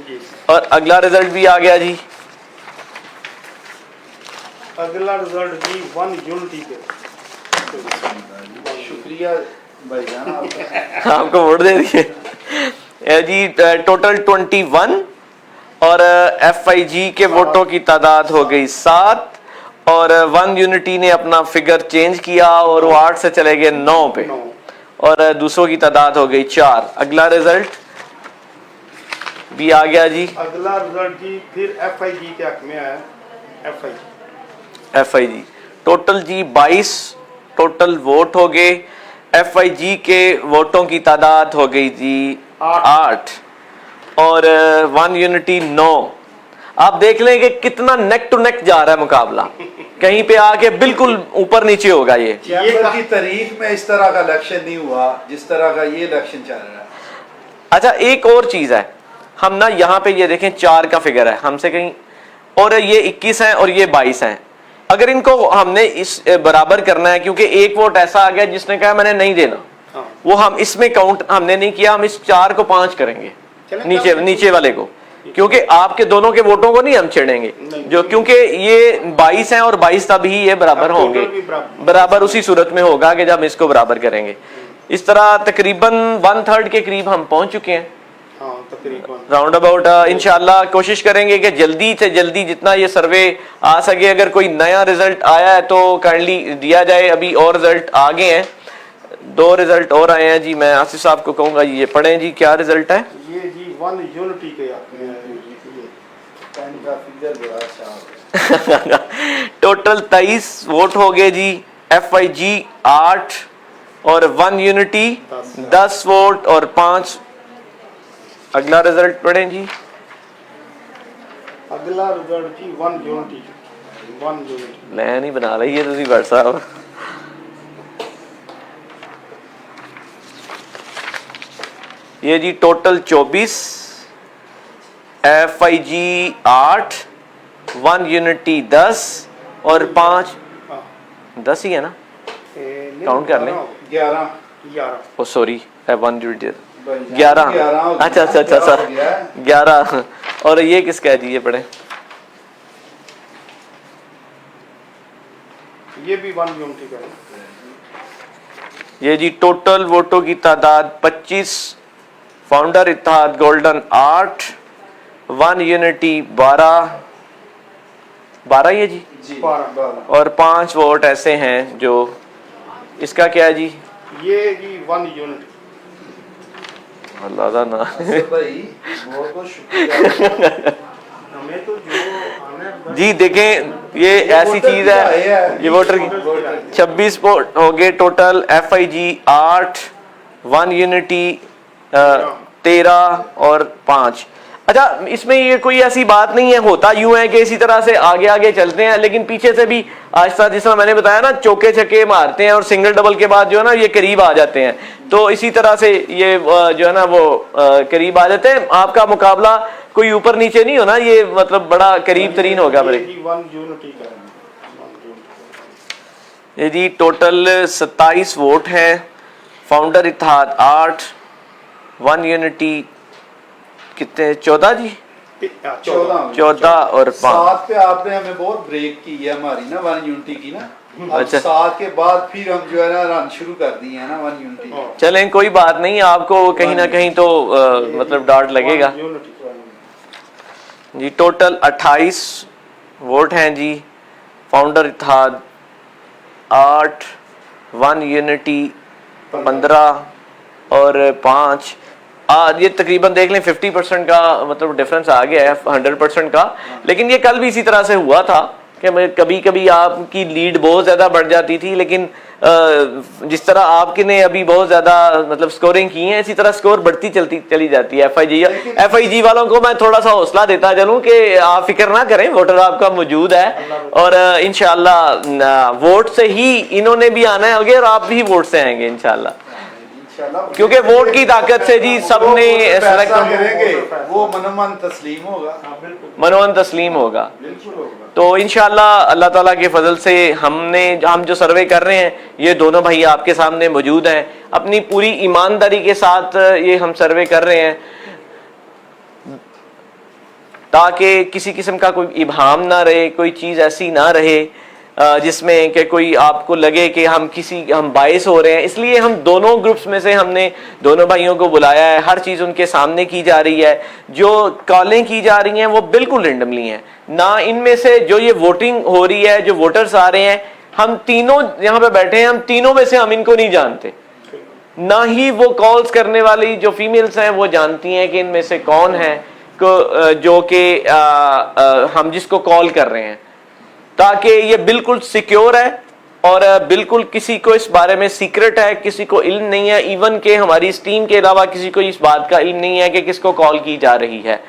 और अगला रिजल्ट भी आ गया जी, अगला रिजल्ट जी 1 यूनिटी पे। शुक्रिया भाईजान आपको वोट दे दिए जी। टोटल 21 और FIG के वोटों की तादाद हो गई 7 और 1 यूनिटी ने अपना फिगर चेंज किया और वो 8 से चले गए 9 पे और दूसरों की तादाद हो गई 4। अगला रिजल्ट भी आ गया जी, अगला रिजल्ट जी फिर FIG के हक में आया। FIG टोटल जी 22 टोटल वोट हो गए। FIG के वोटों की तादाद हो गई जी 8 और 1 यूनिटी 9। आप देख लें कि कितना नेक टू नेक जा रहा है मुकाबला, कहीं पे आके बिल्कुल ऊपर नीचे होगा। ये चैम्बर की तारीख में इस तरह का इलेक्शन नहीं हुआ जिस तरह का ये इलेक्शन चल रहा है। अच्छा एक और चीज है, हम ना यहाँ पे ये देखें 4 का फिगर है हमसे कहीं, और ये 21 है और ये 22 है। अगर इनको हमने इस बराबर करना है, क्योंकि एक वोट ऐसा आ गया जिसने कहा मैंने नहीं देना, वो हम इसमें काउंट हमने नहीं किया, हम इस 4 को 5 करेंगे नीचे वाले को, क्योंकि आपके दोनों के वोटों को नहीं हम छेड़ेंगे जो, क्योंकि ये 22 हैं और 22 तभी ये बराबर होंगे, बराबर उसी सूरत में होगा कि जब हम इसको बराबर करेंगे। इस तरह तकरीबन 1/3 के करीब हम पहुंच चुके हैं। तकरीबन। राउंड अबाउट इंशाल्लाह कोशिश करेंगे कि जल्दी से जल्दी जितना ये सर्वे आ सके। अगर कोई नया रिजल्ट आया है तो काइंडली दिया जाए। अभी और रिजल्ट आ गए हैं, 2 रिजल्ट और आए हैं जी। मैं आसिफ साहब को कहूँगा ये पढ़ें जी, क्या रिजल्ट है? ये जी वन यूनिटी के टोटल 23 वोट हो गए जी। FIG 8 और 1 यूनिटी 10 वोट और 5। अगला रिजल्ट पढ़ें जी। अगला रिजल्ट जी वन यूनिटी। मैं नहीं बना रही है तुसी भट्ट साहब। ये जी टोटल 24, FIG 8, 1 यूनिटी 10 और 5। 10 ही है ना? काउंट कर लें। 11 ओ सॉरी, 1 यूनिटी 11। अच्छा सर 11। और ये किसका है जी, ये पढ़े। ये भी वन यूनिटी का है। ये जी टोटल वोटों की तादाद 25, फाउंडर इत्तेहाद गोल्डन 8, 1 यूनिटी 12 ये जी 12 और 5 वोट ऐसे हैं जो, इसका क्या है जी? ये जी वन यूनिटी। अल्लाह दा ना भाई बहुत बहुत शुक्रिया। हमें तो जो आने जी देखें, ये ऐसी चीज है, ये वोटर की 26 वोट हो गए टोटल। FIG 8, 1 यूनिटी 13 और 5। अच्छा, इसमें ये कोई ऐसी बात नहीं है, होता यूं है कि इसी तरह से आगे आगे चलते हैं, लेकिन पीछे से भी आहिस्ता, जिस तरह मैंने बताया ना, चौके छक्के मारते हैं और सिंगल डबल के बाद जो है ना ये करीब आ जाते हैं। तो इसी तरह से ये जो है ना वो करीब आ जाते हैं। आपका मुकाबला कोई ऊपर नीचे नहीं होना, ये मतलब बड़ा करीब तरीन होगा मेरे। वन यूनिटी का ये जी टोटल 27 वोट हैं। फाउंडर इत्तेहाद 8, 1 यूनिटी कितने, 14 जी, 14 और 5। 7 पे आपने हमें बहुत ब्रेक की है हमारी ना 1 यूनिटी की ना। अब अच्छा। 7 के बाद फिर हम जो है ना रन शुरू कर दिए हैं ना 1 यूनिटी। चलें कोई बात नहीं, आपको कहीं ना कहीं तो मतलब डार्ट लगेगा जी। टोटल 28 वोट हैं जी। फाउंडर इत्तेहाद 8, 1 यूनिटी 15 और 5। ये तकरीबन देख लें 50% का मतलब डिफरेंस आ गया है 100% का। लेकिन ये कल भी इसी तरह से हुआ था कि कभी कभी आपकी लीड बहुत ज़्यादा बढ़ जाती थी, लेकिन जिस तरह आपके ने अभी बहुत ज़्यादा मतलब स्कोरिंग की है, इसी तरह स्कोर बढ़ती चली जाती है। FIG वालों को मैं थोड़ा सा हौसला देता चलूँ कि आप फिक्र ना करें, वोटर आपका मौजूद है और इंशाल्लाह वोट से ही इन्होंने भी आना है आगे और आप भी वोट से आएंगे इंशाल्लाह। क्योंकि वोट की ताकत से जी सबने सेलेक्ट करेंगे, वो मनोमन तस्लीम होगा। मनोमन तस्लीम होगा। बिल्कुल होगा। तो इंशाल्लाह अल्लाह ताला के फजल से हम जो सर्वे कर रहे हैं, ये दोनों भाई आपके सामने मौजूद हैं। अपनी पूरी ईमानदारी के साथ ये हम सर्वे कर रहे हैं ताकि किसी किस्म का कोई इबहाम ना रहे, कोई चीज़ ऐसी ना रहे जिसमें कि कोई आपको लगे कि हम बायस हो रहे हैं। इसलिए हम दोनों ग्रुप्स में से हमने दोनों भाइयों को बुलाया है। हर चीज़ उनके सामने की जा रही है। जो कॉलें की जा रही हैं वो बिल्कुल रेंडमली हैं ना। इनमें से जो ये वोटिंग हो रही है, जो वोटर्स आ रहे हैं, हम तीनों यहाँ पे बैठे हैं, हम तीनों में से हम इनको नहीं जानते। ना ही वो कॉल्स करने वाली जो फीमेल्स हैं वो जानती हैं कि इनमें से कौन है जो कि हम जिसको कॉल कर रहे हैं, ताकि ये बिल्कुल सिक्योर है और बिल्कुल किसी को इस बारे में सीक्रेट है, किसी को इल्म नहीं है। इवन के हमारी इस टीम के अलावा किसी को इस बात का इल्म नहीं है कि किसको कॉल की जा रही है।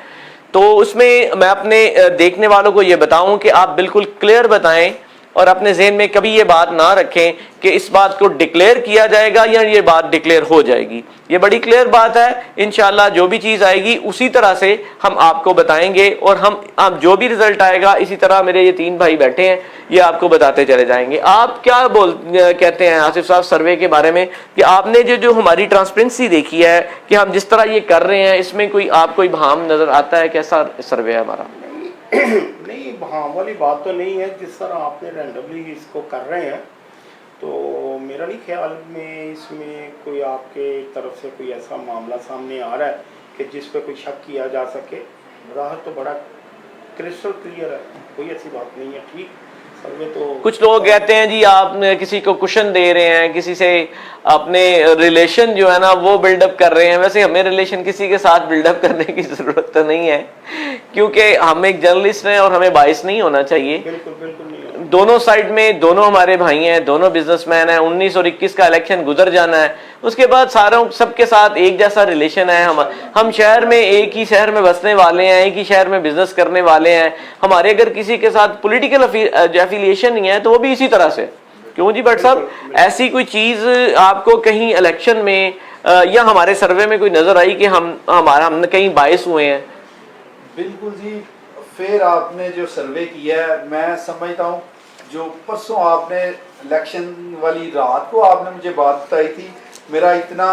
तो उसमें मैं अपने देखने वालों को ये बताऊं कि आप बिल्कुल क्लियर बताएं और अपने जहन में कभी ये बात ना रखें कि इस बात को डिक्लेयर किया जाएगा या ये बात डिक्लेयर हो जाएगी। ये बड़ी क्लियर बात है। इंशाल्लाह जो भी चीज़ आएगी उसी तरह से हम आपको बताएंगे और हम जो भी रिजल्ट आएगा इसी तरह मेरे ये 3 भाई बैठे हैं, ये आपको बताते चले जाएंगे। आप क्या कहते हैं आसिफ साहब सर्वे के बारे में, कि आपने जो हमारी ट्रांसपेरेंसी देखी है कि हम जिस तरह ये कर रहे हैं, इसमें कोई आपको इबाम नज़र आता है? कैसा सर्वे है हमारा? नहीं, हाँ वाली बात तो नहीं है। जिस तरह आपने रैंडमली इसको कर रहे हैं, तो मेरा नहीं ख्याल में इसमें कोई आपके तरफ से कोई ऐसा मामला सामने आ रहा है कि जिस पे कोई शक किया जा सके। ज़ाहिर तो बड़ा क्रिस्टल क्लियर है, कोई ऐसी बात नहीं है। ठीक सर्वे तो कुछ लोग कहते हैं जी आप किसी को कुशन दे रहे हैं, किसी से अपने रिलेशन जो है ना वो बिल्डअप कर रहे हैं। वैसे हमें रिलेशन किसी के साथ बिल्डअप करने की जरूरत तो नहीं है, क्योंकि हम एक जर्नलिस्ट हैं और हमें बायस नहीं होना चाहिए। बिल्कुल बिल्कुल नहीं है। दोनों साइड में दोनों हमारे भाई हैं, दोनों बिजनेसमैन हैं। 19 और 21 का इलेक्शन गुजर जाना है, उसके बाद सारों सबके साथ एक जैसा रिलेशन है। हम शहर में एक ही शहर में बसने वाले हैं, एक ही शहर में बिजनेस करने वाले हैं। हमारे अगर किसी के साथ पॉलिटिकल एफिलिएशन नहीं है तो वो भी इसी तरह से। क्यों जी भट्ट साहब, ऐसी कोई चीज आपको कहीं इलेक्शन में या हमारे सर्वे में कोई नजर आई कि हम कहीं बायस हुए हैं? बिल्कुल जी, फिर आपने जो सर्वे किया है, मैं समझता हूँ जो परसों आपने इलेक्शन वाली रात को आपने मुझे बात बताई थी, मेरा इतना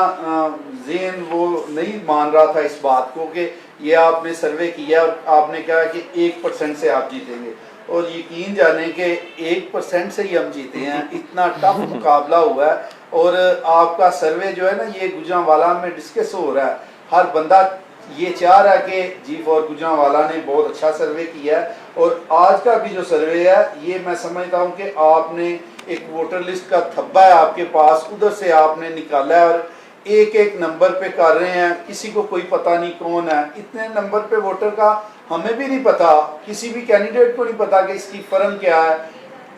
ज़हन वो नहीं मान रहा था इस बात को कि ये आपने सर्वे किया और आपने कहा कि 1% से आप जीतेंगे, और यकीन जाने कि 1% से ही हम जीते हैं। इतना टफ मुकाबला हुआ है, और आपका सर्वे जो है ना ये गुजरांवाला में डिस्कस हो रहा है। हर बंदा ये चाह रहा है कि G4 गुजरांवाला ने बहुत अच्छा सर्वे किया है। और आज का भी जो सर्वे है ये मैं समझता हूँ कि आपने एक वोटर लिस्ट का थब्बा है आपके पास, उधर से आपने निकाला है और एक एक नंबर पे कर रहे हैं। किसी को कोई पता नहीं कौन है, इतने नंबर पे वोटर का हमें भी नहीं पता, किसी भी कैंडिडेट को नहीं पता कि इसकी फर्म क्या है,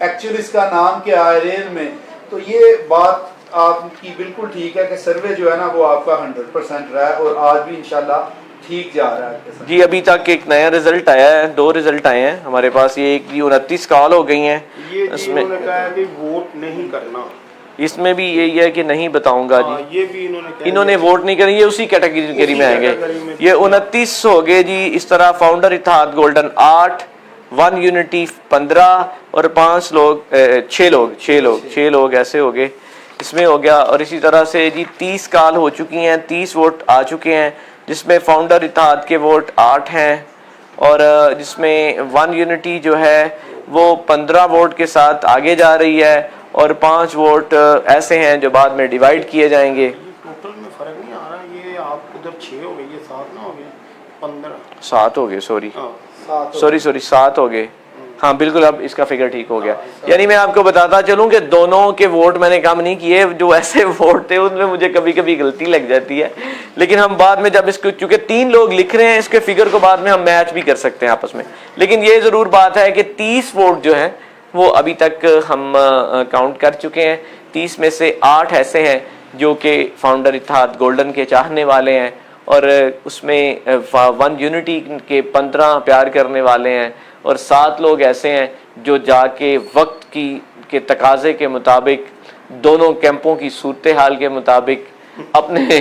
एक्चुअली इसका नाम क्या है रेल में। तो ये बात आपकी बिल्कुल ठीक है कि सर्वे जो है ना वो आपका 100% रहा है, और आज भी इंशाल्लाह ठीक जा रहा है जी। अभी तक एक नया रिजल्ट आया है, 2 रिजल्ट आए हैं हमारे पास। ये एक 29 कॉल हो गई हैं। ये इसमें इन्होंने कहा है कि वोट नहीं करना, इसमें भी यही है कि नहीं बताऊंगा हाँ, जी। ये भी इन्होंने वोट नहीं करी, ये उसी कैटेगरी में आएंगे। ये 29 हो गए जी। इस तरह फाउंडर इत्तेहाद गोल्डन 8, वन यूनिटी 15 और 5 लोग 6 लोग ऐसे हो गए, इसमें हो गया। और इसी तरह से जी 30 कॉल हो चुकी हैं, 30 वोट आ चुके हैं, जिसमें फाउंडर इत्तेहाद के वोट 8 हैं, और जिसमें वन यूनिटी जो है वो 15 वोट के साथ आगे जा रही है, और 5 वोट ऐसे हैं जो बाद में डिवाइड किए जाएंगे। टोटल में फर्क नहीं आ रहा। ये आप उधर 6 हो गए, ये 7 ना हो गए, 15 7 हो गए, सॉरी हाँ 7 हो गए। हाँ बिल्कुल, अब इसका फिगर ठीक हो गया। यानी मैं आपको बताता चलूं कि दोनों के वोट मैंने कम नहीं किए, जो ऐसे वोट थे उनमें मुझे कभी कभी गलती लग जाती है, लेकिन हम बाद में जब इसको, चूंकि 3 लोग लिख रहे हैं इसके फिगर को, बाद में हम मैच भी कर सकते हैं आपस में। लेकिन ये जरूर बात है कि 30 वोट जो है वो अभी तक हम काउंट कर चुके हैं। 30 में से 8 ऐसे हैं जो कि फाउंडर इत्तेहाद गोल्डन के चाहने वाले हैं, और उसमें वन यूनिटी के 15 प्यार करने वाले हैं, और 7 लोग ऐसे हैं जो जाके वक्त के तकाजे के मुताबिक, दोनों कैंपों की सूरत हाल के मुताबिक अपने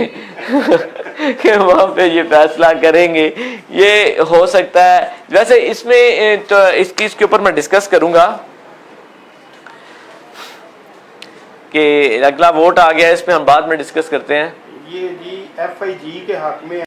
कि वहाँ पे ये फैसला करेंगे। ये हो सकता है, वैसे इसमें तो इस चीज़ के ऊपर मैं डिस्कस करूँगा कि अगला वोट आ गया है, इसमें हम बाद में डिस्कस करते हैं। ये जी FIG के हक में